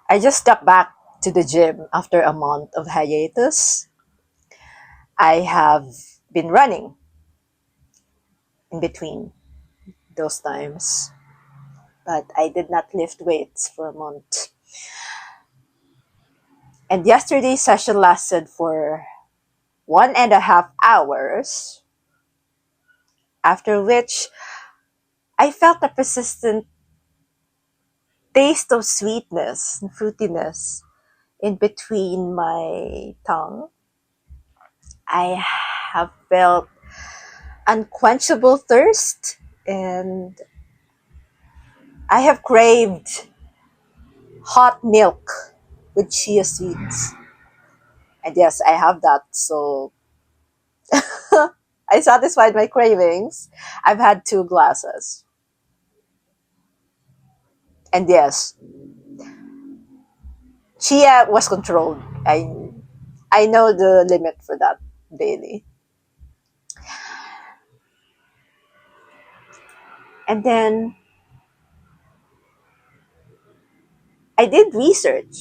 I just got back to the gym after a month of hiatus. I have been running in between those times, but I did not lift weights for a month. And yesterday's session lasted for 1.5 hours, after which I felt a persistent taste of sweetness and fruitiness in between my tongue. I have felt unquenchable thirst, and I have craved hot milk with chia seeds. And yes, I have that. So I satisfied my cravings. I've had 2 glasses. And yes, chia was controlled. I know the limit for that daily. And then I did research.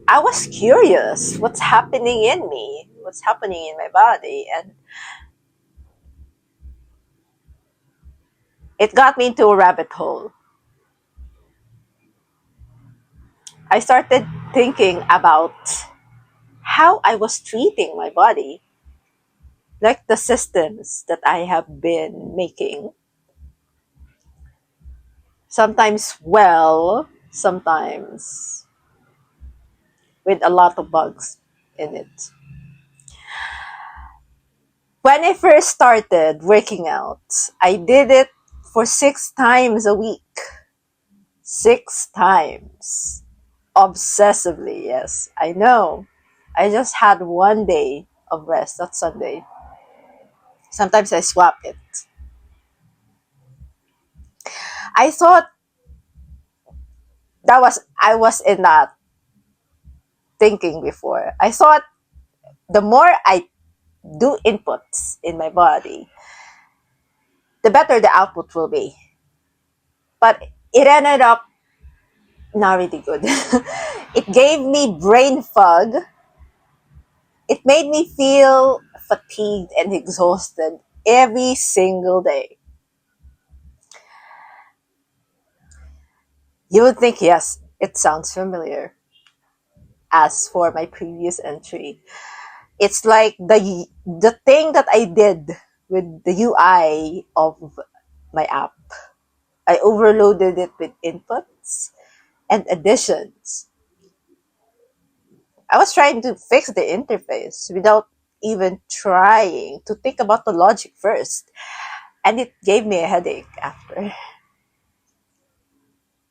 I was curious what's happening in me, what's happening in my body, and it got me into a rabbit hole. I started thinking about how I was treating my body, like the systems that I have been making. Sometimes well, sometimes with a lot of bugs in it. When I first started working out, I did it for 6 times a week. 6 times. Obsessively, yes. I know. I just had one day of rest, that Sunday. Sometimes I swap it. I thought I was in that thinking before. I thought the more I do inputs in my body, the better the output will be. But it ended up not really good. It gave me brain fog. It made me feel fatigued and exhausted every single day. You would think, yes, it sounds familiar. As for my previous entry, it's like the thing that I did with the UI of my app. I overloaded it with inputs and additions. I was trying to fix the interface without even trying to think about the logic first. And it gave me a headache after.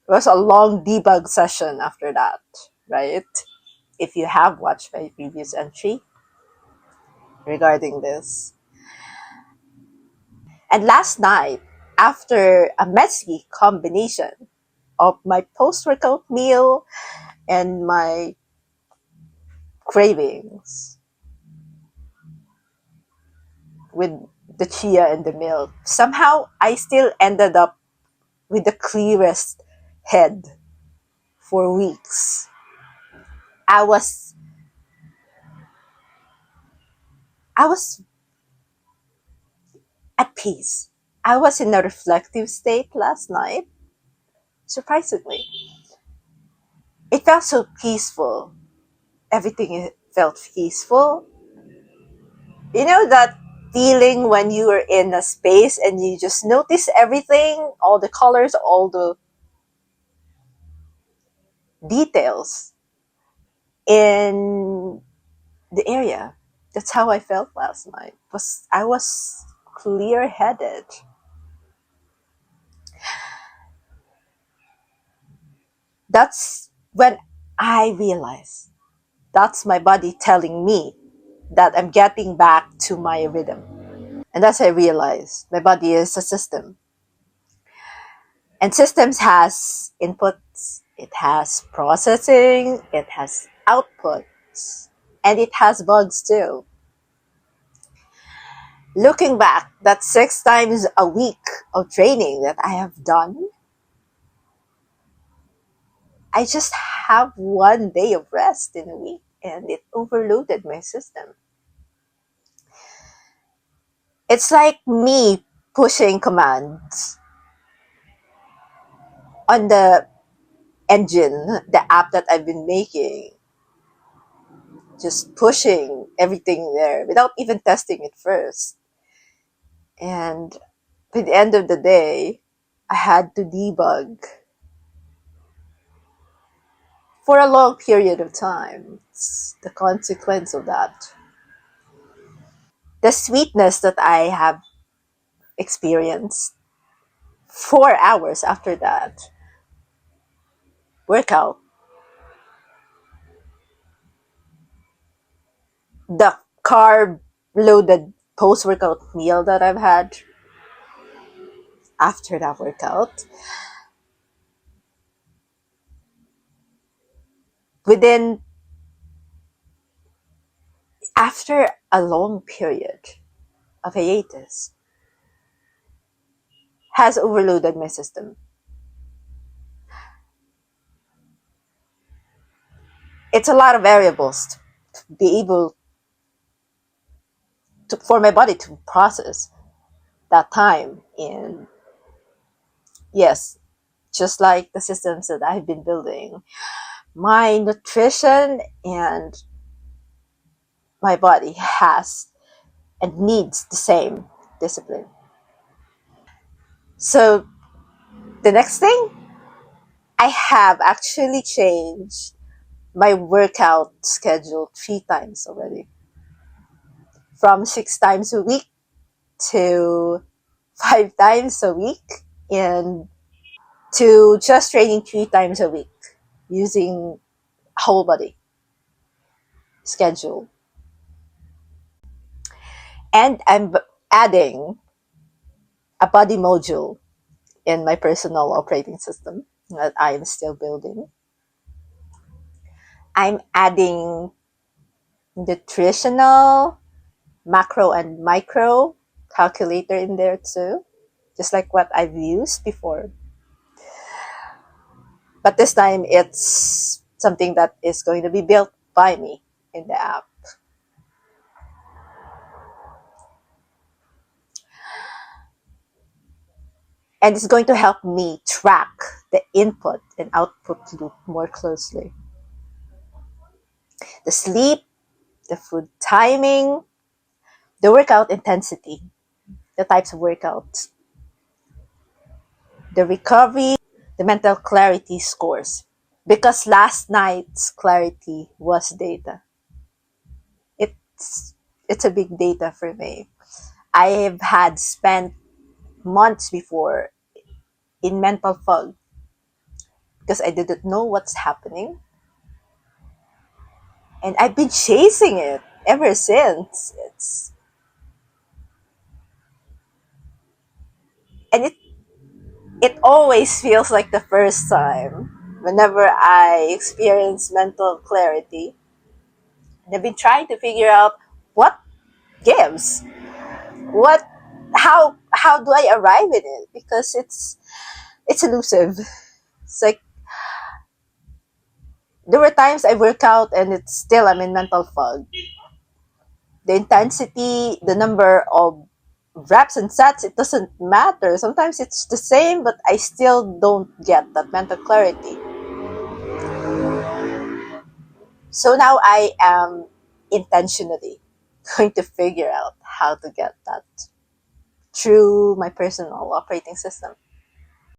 It was a long debug session after that, right? If you have watched my previous entry regarding this. And last night, after a messy combination of my post-workout meal and my cravings with the chia and the milk, somehow I still ended up with the clearest head for weeks. I was at peace. I was in a reflective state last night, surprisingly. It felt so peaceful. Everything felt peaceful. You know that feeling when you are in a space and you just notice everything, all the colors, all the details in the area. That's how I felt last night. I was clear-headed. That's when I realized that's my body telling me that I'm getting back to my rhythm. And that's I realized my body is a system. And systems has inputs, it has processing, it has outputs, and it has bugs too. Looking back, that 6 times a week of training that I have done, I just have 1 day of rest in a week, and it overloaded my system. It's like me pushing commands on the engine, the app that I've been making, just pushing everything there without even testing it first. And by the end of the day, I had to debug for a long period of time. It's the consequence of that. The sweetness that I have experienced 4 hours after that workout, the carb loaded post workout meal that I've had after that workout, within after a long period of hiatus, has overloaded my system. It's a lot of variables to be able to, for my body to process that time. And yes, just like the systems that I've been building, my nutrition and my body has and needs the same discipline. So the next thing, I have actually changed my workout schedule 3 times already. From 6 times a week to 5 times a week, and to just training 3 times a week using whole body schedule. And I'm adding a body module in my personal operating system that I'm still building. I'm adding nutritional, macro, and micro calculator in there too, just like what I've used before. But this time it's something that is going to be built by me in the app. And it's going to help me track the input and output loop more closely. The sleep, the food timing, the workout intensity, the types of workouts, the recovery, the mental clarity scores. Because last night's clarity was data. It's a big data for me. I've had spent months before in mental fog because I didn't know what's happening. And I've been chasing it ever since. And it always feels like the first time whenever I experience mental clarity. And I've been trying to figure out what gives, what how do I arrive in it, because it's elusive. It's like there were times I work out and it's still I'm in mental fog. The intensity, the number of reps and sets, it doesn't matter. Sometimes it's the same, but I still don't get that mental clarity. So now I am intentionally going to figure out how to get that through my personal operating system.